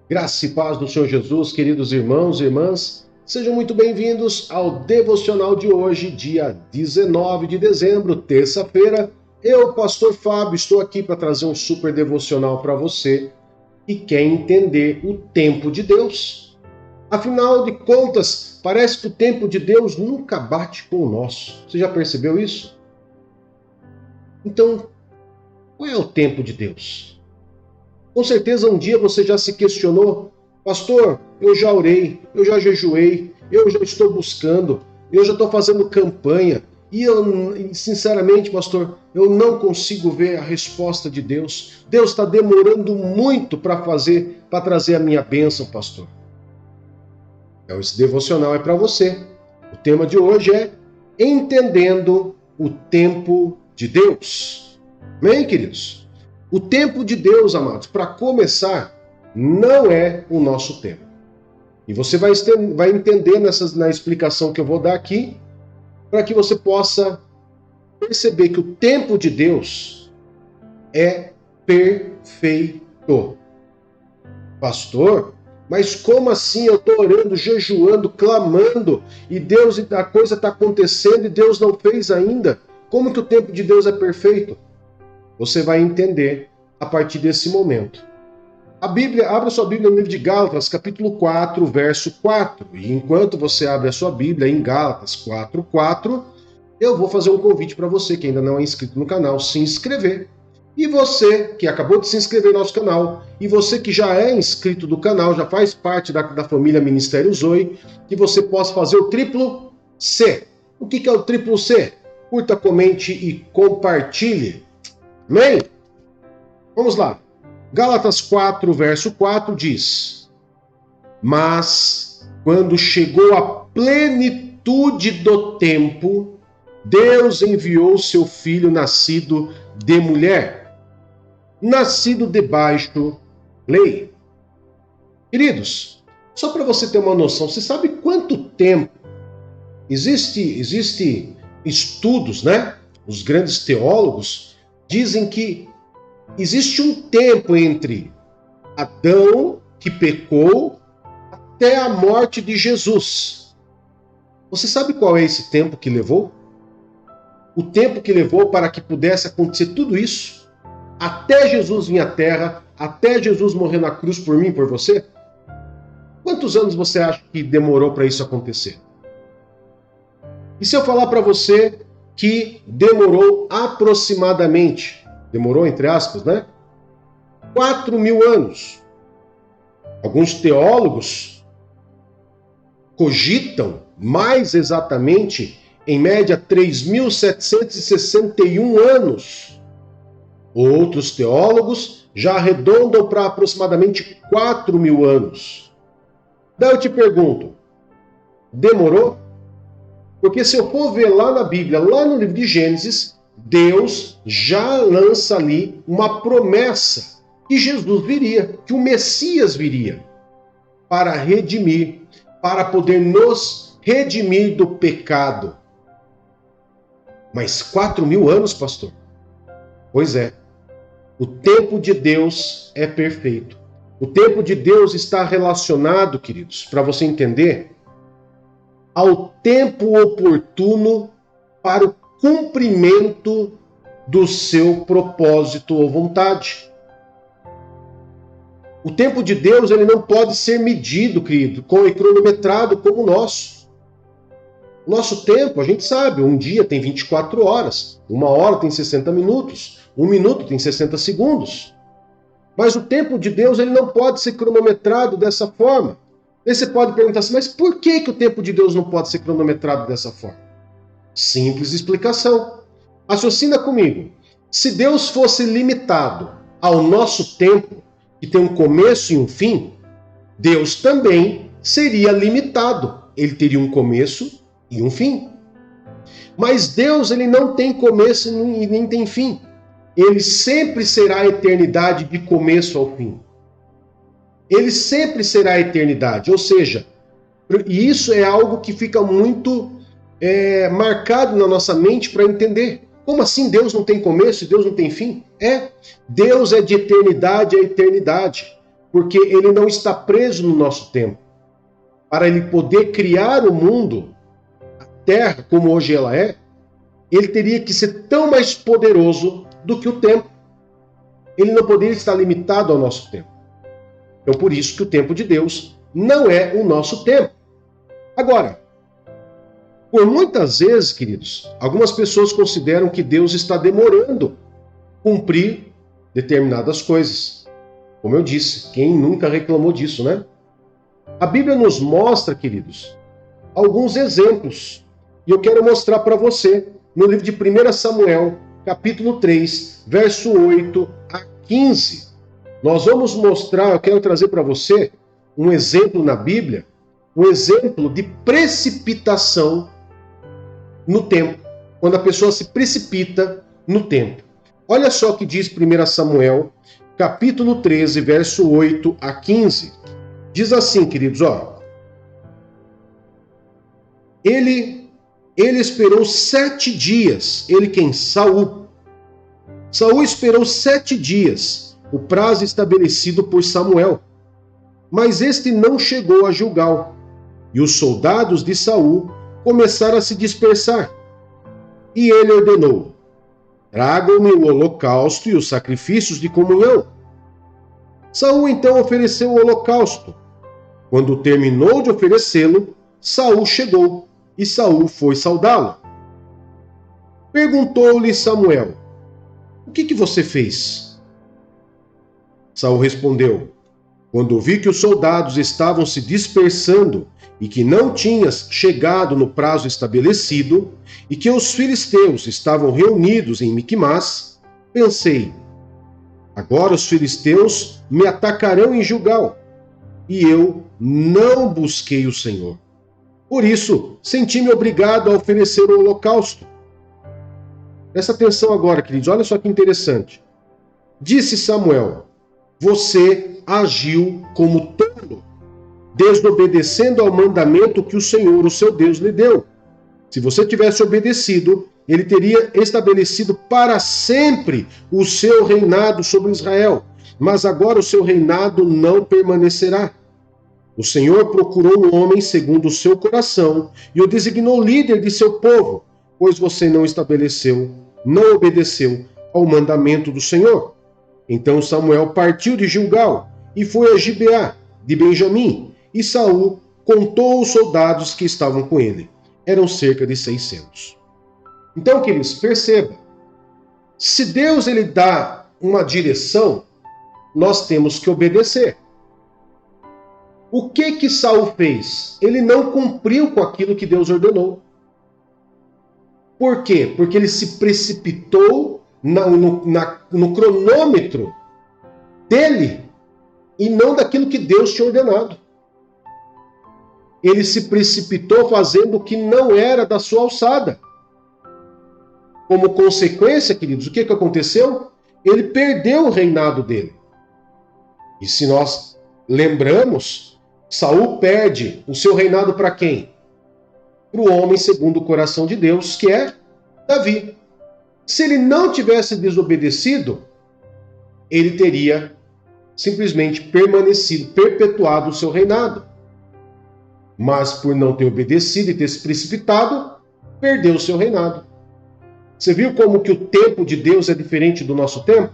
Graça e paz do Senhor Jesus, queridos irmãos e irmãs, sejam muito bem-vindos ao devocional de hoje, dia 19 de dezembro, terça-feira. Eu, pastor Fábio, estou aqui para trazer um super devocional para você que quer entender o tempo de Deus. Afinal de contas, parece que o tempo de Deus nunca bate com o nosso. Você já percebeu isso? Então, qual é o tempo de Deus? Com certeza um dia você já se questionou, pastor, eu já orei, eu já jejuei, eu já estou buscando, eu já estou fazendo campanha e sinceramente, pastor, eu não consigo ver a resposta de Deus. Deus está demorando muito para trazer a minha bênção, pastor. Então esse devocional é para você. O tema de hoje é Entendendo o Tempo de Deus. Amém, queridos? O tempo de Deus, amados, para começar, não é o nosso tempo. E você vai entender na explicação que eu vou dar aqui, para que você possa perceber que o tempo de Deus é perfeito. Pastor, mas como assim? Eu estou orando, jejuando, clamando, e a coisa está acontecendo e Deus não fez ainda. Como que o tempo de Deus é perfeito? Você vai entender a partir desse momento. Abra sua Bíblia no livro de Gálatas, capítulo 4, verso 4. E enquanto você abre a sua Bíblia em Gálatas 4:4, eu vou fazer um convite para você que ainda não é inscrito no canal, se inscrever. E você que acabou de se inscrever no nosso canal, e você que já é inscrito do canal, já faz parte da família Ministério Zoe, que você possa fazer o triplo C. O que é o triplo C? Curta, comente e compartilhe. Amém? Vamos lá. Gálatas 4, verso 4 diz: Mas quando chegou a plenitude do tempo, Deus enviou seu filho nascido de mulher, nascido debaixo lei. Queridos, só para você ter uma noção, você sabe quanto tempo existe estudos, né? Os grandes teólogos dizem que existe um tempo entre Adão, que pecou, até a morte de Jesus. Você sabe qual é esse tempo que levou? O tempo que levou para que pudesse acontecer tudo isso, até Jesus vir à Terra, até Jesus morrer na cruz por mim e por você? Quantos anos você acha que demorou para isso acontecer? E se eu falar para você que demorou aproximadamente, demorou entre aspas, né? 4.000 anos. Alguns teólogos cogitam mais exatamente, em média, 3.761 anos. Outros teólogos já arredondam para aproximadamente 4.000 anos. Daí eu te pergunto, demorou? Porque se eu for ver lá na Bíblia, lá no livro de Gênesis, Deus já lança ali uma promessa que Jesus viria, que o Messias viria para redimir, para poder nos redimir do pecado. Mas 4.000 anos, pastor? Pois é. O tempo de Deus é perfeito. O tempo de Deus está relacionado, queridos, para você entender, ao tempo oportuno para o cumprimento do seu propósito ou vontade. O tempo de Deus ele não pode ser medido, querido, e cronometrado como o nosso. O nosso tempo, a gente sabe, um dia tem 24 horas, uma hora tem 60 minutos, um minuto tem 60 segundos. Mas o tempo de Deus ele não pode ser cronometrado dessa forma. Aí você pode perguntar assim, mas por que o tempo de Deus não pode ser cronometrado dessa forma? Simples explicação. Raciocina comigo. Se Deus fosse limitado ao nosso tempo, que tem um começo e um fim, Deus também seria limitado. Ele teria um começo e um fim. Mas Deus ele não tem começo e nem tem fim. Ele sempre será a eternidade de começo ao fim. Ele sempre será a eternidade. Ou seja, e isso é algo que fica muito marcado na nossa mente para entender. Como assim Deus não tem começo e Deus não tem fim? Deus é de eternidade a eternidade. porque ele não está preso no nosso tempo. Para ele poder criar o mundo, a terra como hoje ela é, ele teria que ser tão mais poderoso do que o tempo. Ele não poderia estar limitado ao nosso tempo. Então, por isso que o tempo de Deus não é o nosso tempo. Agora, por muitas vezes, queridos, algumas pessoas consideram que Deus está demorando a cumprir determinadas coisas. Como eu disse, quem nunca reclamou disso, né? A Bíblia nos mostra, queridos, alguns exemplos. E eu quero mostrar para você no livro de 1 Samuel, capítulo 3, verso 8 a 15. Nós vamos mostrar, eu quero trazer para você um exemplo na Bíblia, um exemplo de precipitação no tempo, quando a pessoa se precipita no tempo. Olha só o que diz 1 Samuel, capítulo 13, verso 8 a 15. Diz assim, queridos, ó. Ele esperou 7 dias. Ele quem? Saul. Saul esperou 7 dias, o prazo estabelecido por Samuel. Mas este não chegou a Gilgal. E os soldados de Saul começaram a se dispersar. E ele ordenou: tragam-me o holocausto e os sacrifícios de comunhão. Saul então ofereceu o holocausto. Quando terminou de oferecê-lo, Saul chegou, e Saul foi saudá-lo. Perguntou-lhe Samuel: o que você fez? Saul respondeu: quando vi que os soldados estavam se dispersando e que não tinhas chegado no prazo estabelecido, e que os filisteus estavam reunidos em Miquimás, pensei: agora os filisteus me atacarão em Gilgal, e eu não busquei o Senhor. Por isso, senti-me obrigado a oferecer o holocausto. Presta atenção agora, queridos, olha só que interessante. Disse Samuel: você agiu como tolo, desobedecendo ao mandamento que o Senhor, o seu Deus, lhe deu. Se você tivesse obedecido, ele teria estabelecido para sempre o seu reinado sobre Israel. Mas agora o seu reinado não permanecerá. O Senhor procurou um homem segundo o seu coração e o designou líder de seu povo, pois você não obedeceu ao mandamento do Senhor. Então Samuel partiu de Gilgal e foi a Gibeá de Benjamim, e Saul contou os soldados que estavam com ele. Eram cerca de 600. Então, queridos, perceba, se Deus ele dá uma direção, nós temos que obedecer. O que Saul fez? Ele não cumpriu com aquilo que Deus ordenou. Por quê? Porque ele se precipitou no cronômetro dele e não daquilo que Deus tinha ordenado. Ele se precipitou fazendo o que não era da sua alçada. Como consequência, queridos, o que aconteceu? Ele perdeu o reinado dele. E se nós lembramos, Saul perde o seu reinado para quem? Para o homem segundo o coração de Deus, que é Davi. Se ele não tivesse desobedecido, ele teria simplesmente perpetuado o seu reinado. Mas por não ter obedecido e ter se precipitado, perdeu o seu reinado. Você viu como que o tempo de Deus é diferente do nosso tempo?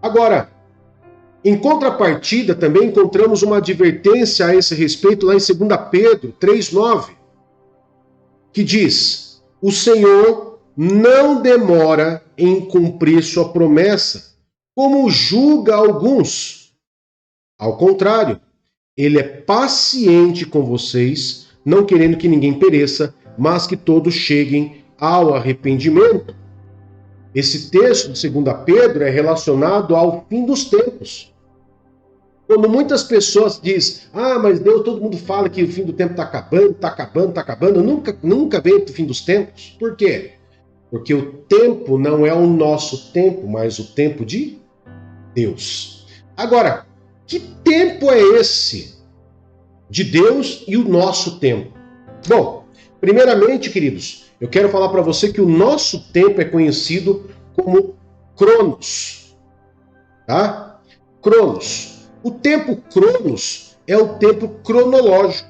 Agora, em contrapartida, também encontramos uma advertência a esse respeito lá em 2 Pedro 3,9, que diz: o Senhor não demora em cumprir sua promessa, como julga alguns. Ao contrário, ele é paciente com vocês, não querendo que ninguém pereça, mas que todos cheguem ao arrependimento. Esse texto de 2 Pedro é relacionado ao fim dos tempos. Quando muitas pessoas dizem: mas Deus, todo mundo fala que o fim do tempo está acabando, nunca vem o fim dos tempos. Por quê? Porque o tempo não é o nosso tempo, mas o tempo de Deus. Agora, que tempo é esse de Deus e o nosso tempo? Bom, primeiramente, queridos, eu quero falar para você que o nosso tempo é conhecido como Cronos. Tá? Cronos. O tempo cronos é o tempo cronológico,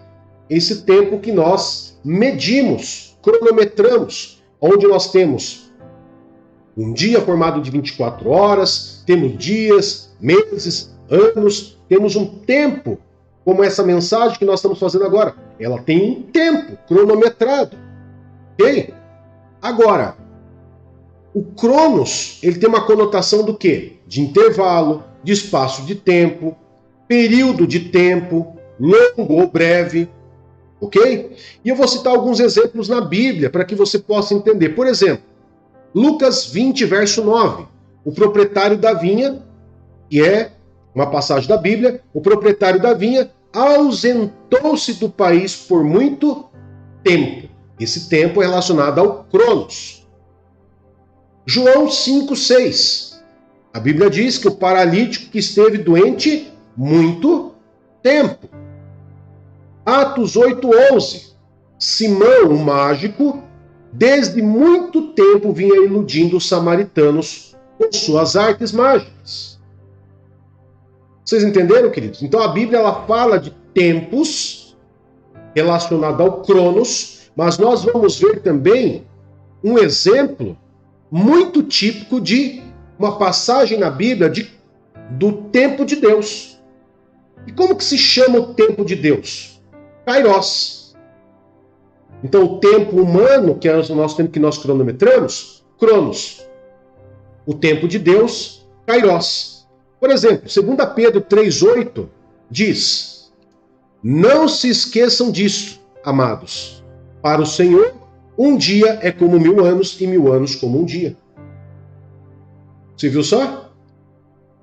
esse tempo que nós medimos, cronometramos, onde nós temos um dia formado de 24 horas, temos dias, meses, anos, temos um tempo, como essa mensagem que nós estamos fazendo agora. Ela tem um tempo cronometrado, ok? Agora, o cronos, ele tem uma conotação do quê? De intervalo, de espaço de tempo, período de tempo, longo ou breve, ok? E eu vou citar alguns exemplos na Bíblia para que você possa entender. Por exemplo, Lucas 20, verso 9. O proprietário da vinha, que é uma passagem da Bíblia, o proprietário da vinha ausentou-se do país por muito tempo. Esse tempo é relacionado ao cronos. João 5, 6. A Bíblia diz que o paralítico que esteve doente muito tempo. Atos 8, 11. Simão, o mágico, desde muito tempo vinha iludindo os samaritanos com suas artes mágicas. Vocês entenderam, queridos? Então a Bíblia ela fala de tempos relacionados ao cronos, mas nós vamos ver também um exemplo muito típico de uma passagem na Bíblia do tempo de Deus. E como que se chama o tempo de Deus? Kairos. Então o tempo humano, que é o nosso tempo que nós cronometramos, cronos. O tempo de Deus, Kairos. Por exemplo, 2 Pedro 3,8 diz: não se esqueçam disso, amados. Para o Senhor, um dia é como 1000 anos e 1000 anos como um dia. Você viu só?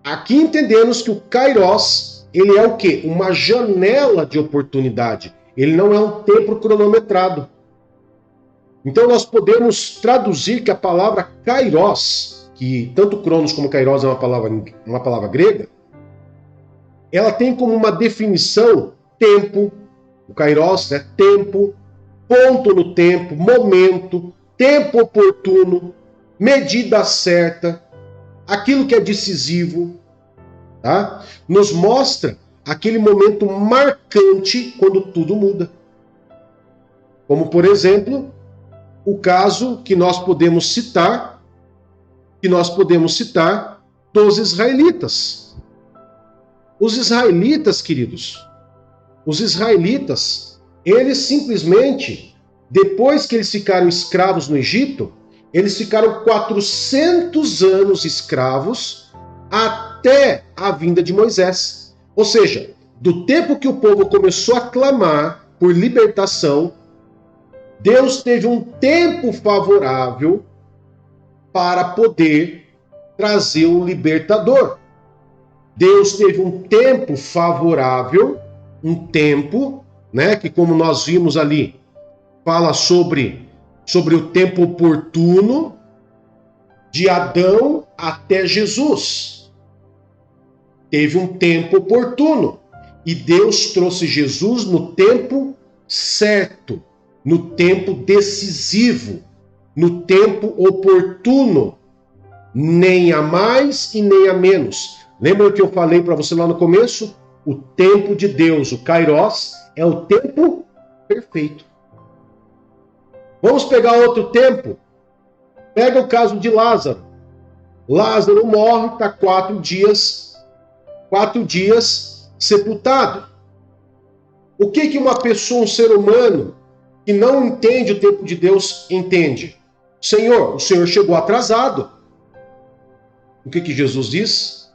Aqui entendemos que o Kairos, ele é o quê? Uma janela de oportunidade. Ele não é um tempo cronometrado. Então nós podemos traduzir que a palavra Kairos, que tanto Cronos como Kairos é uma palavra grega, ela tem como uma definição tempo, o Kairos é tempo, ponto no tempo, momento, tempo oportuno, medida certa, aquilo que é decisivo, tá? Nos mostra aquele momento marcante quando tudo muda. Como, por exemplo, o caso que nós podemos citar dos israelitas. Os israelitas, queridos, eles simplesmente, depois que eles ficaram escravos no Egito, eles ficaram 400 anos escravos até a vinda de Moisés. Ou seja, do tempo que o povo começou a clamar por libertação, Deus teve um tempo favorável para poder trazer o libertador. Deus teve um tempo favorável, um tempo, né, que como nós vimos ali, fala sobre o tempo oportuno de Adão até Jesus. Teve um tempo oportuno e Deus trouxe Jesus no tempo certo, no tempo decisivo, no tempo oportuno, nem a mais e nem a menos. Lembra que eu falei para você lá no começo? O tempo de Deus, o Kairos, é o tempo perfeito. Vamos pegar outro tempo. Pega o caso de Lázaro. Lázaro morre, está 4 dias sepultado. O que uma pessoa, um ser humano, que não entende o tempo de Deus, entende? Senhor, o Senhor chegou atrasado. O que Jesus diz?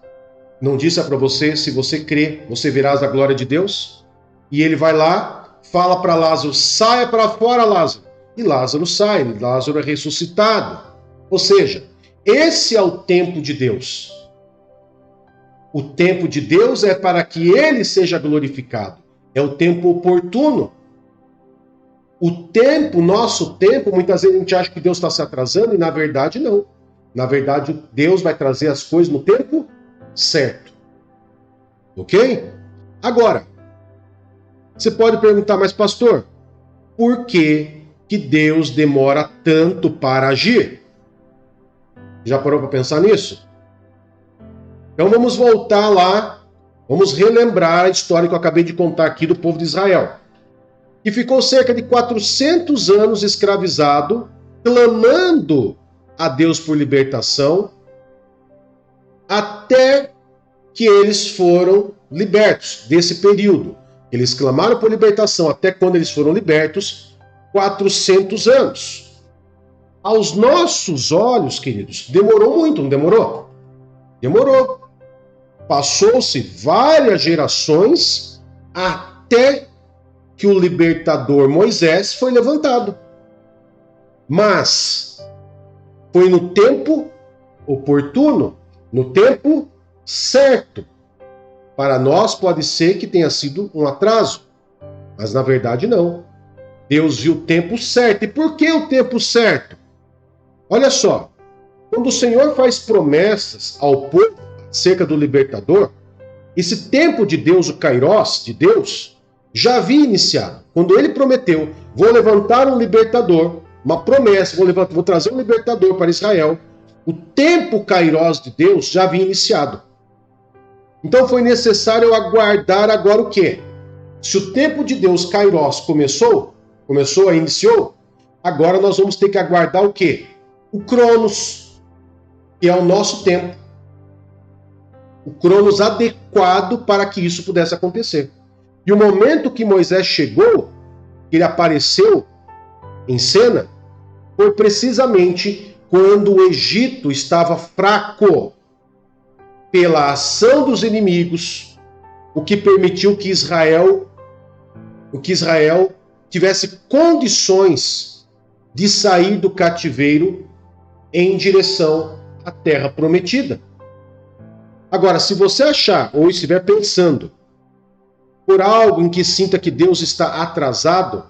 Não disse para você, se você crer, você verás a glória de Deus? E ele vai lá, fala para Lázaro, saia para fora, Lázaro. E Lázaro sai, Lázaro é ressuscitado. Ou seja, esse é o tempo de Deus. O tempo de Deus é para que ele seja glorificado. É o tempo oportuno. O tempo, nosso tempo, muitas vezes a gente acha que Deus está se atrasando e na verdade não. Na verdade, Deus vai trazer as coisas no tempo certo. Ok? Agora, você pode perguntar, mas pastor, por que Deus demora tanto para agir? Já parou para pensar nisso? Então vamos voltar lá Vamos relembrar a história que eu acabei de contar aqui do povo de Israel, que ficou cerca de 400 anos escravizado, clamando a Deus por libertação, até que eles foram libertos desse período. Eles clamaram por libertação até quando eles foram libertos, 400 anos. Aos nossos olhos, queridos, demorou muito, não demorou? Demorou. Passou-se várias gerações até que o libertador Moisés foi levantado. Mas foi no tempo oportuno, no tempo certo. Para nós pode ser que tenha sido um atraso, mas na verdade não. Deus viu o tempo certo. E por que o tempo certo? Olha só, quando o Senhor faz promessas ao povo acerca do libertador, esse tempo de Deus, o Kairos de Deus, já havia iniciado. Quando ele prometeu, vou levantar um libertador, uma promessa, vou trazer um libertador para Israel, o tempo Kairos de Deus já havia iniciado. Então foi necessário aguardar agora o quê? Se o tempo de Deus Kairos iniciou, agora nós vamos ter que aguardar o quê? O Cronos, que é o nosso tempo. O Cronos adequado para que isso pudesse acontecer. E o momento que Moisés chegou, ele apareceu em cena, foi precisamente quando o Egito estava fraco pela ação dos inimigos, o que permitiu que Israel tivesse condições de sair do cativeiro em direção à terra prometida. Agora, se você achar ou estiver pensando por algo em que sinta que Deus está atrasado,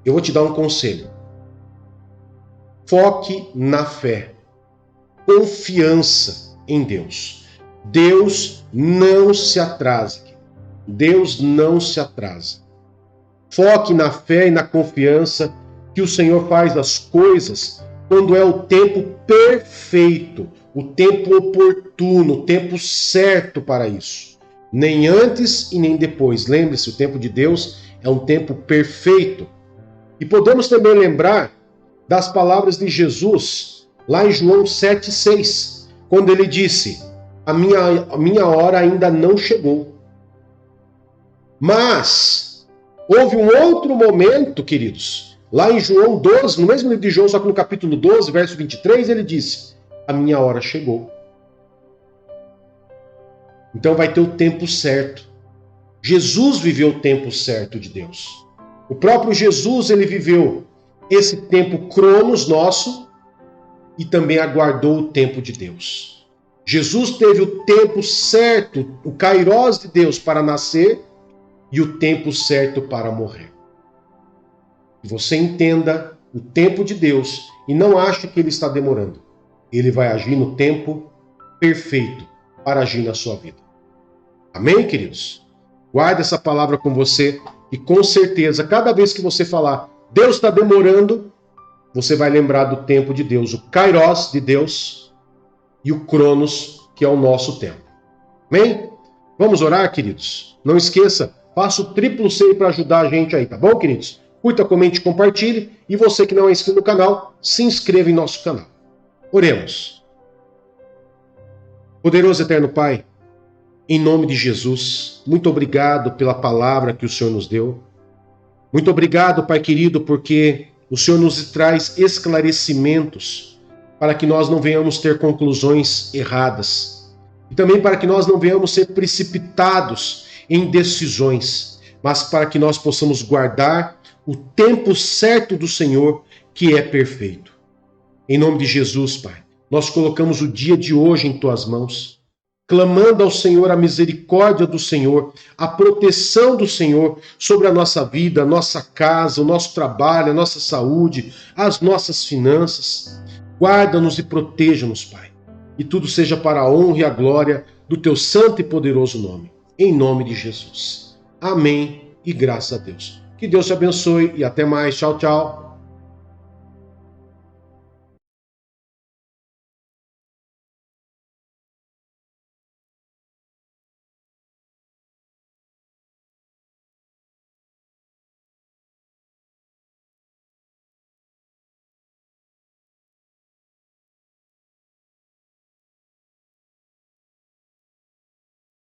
eu vou te dar um conselho. Foque na fé, confiança em Deus. Deus não se atrasa. Deus não se atrasa. Foque na fé e na confiança que o Senhor faz as coisas quando é o tempo perfeito, o tempo oportuno, o tempo certo para isso. Nem antes e nem depois. Lembre-se, o tempo de Deus é um tempo perfeito. E podemos também lembrar das palavras de Jesus, lá em João 7,6, quando ele disse, a minha hora ainda não chegou. Mas houve um outro momento, queridos, lá em João 12, no mesmo livro de João, só que no capítulo 12, verso 23, ele disse, a minha hora chegou. Então vai ter o tempo certo. Jesus viveu o tempo certo de Deus. O próprio Jesus, ele viveu esse tempo cronos nosso e também aguardou o tempo de Deus. Jesus teve o tempo certo, o Kairos de Deus para nascer e o tempo certo para morrer. Que você entenda o tempo de Deus e não ache que ele está demorando. Ele vai agir no tempo perfeito para agir na sua vida. Amém, queridos? Guarda essa palavra com você e com certeza, cada vez que você falar Deus está demorando, você vai lembrar do tempo de Deus, o Kairos de Deus e o Cronos, que é o nosso tempo. Amém? Vamos orar, queridos? Não esqueça, faça o triplo seio para ajudar a gente aí, tá bom, queridos? Curta, comente, compartilhe e você que não é inscrito no canal, se inscreva em nosso canal. Oremos. Poderoso Eterno Pai, em nome de Jesus, muito obrigado pela palavra que o Senhor nos deu. Muito obrigado, Pai querido, porque o Senhor nos traz esclarecimentos para que nós não venhamos ter conclusões erradas. E também para que nós não venhamos ser precipitados em decisões, mas para que nós possamos guardar o tempo certo do Senhor, que é perfeito. Em nome de Jesus, Pai, nós colocamos o dia de hoje em Tuas mãos, clamando ao Senhor a misericórdia do Senhor, a proteção do Senhor sobre a nossa vida, a nossa casa, o nosso trabalho, a nossa saúde, as nossas finanças. Guarda-nos e proteja-nos, Pai. E tudo seja para a honra e a glória do Teu santo e poderoso nome. Em nome de Jesus. Amém e graças a Deus. Que Deus te abençoe e até mais. Tchau, tchau.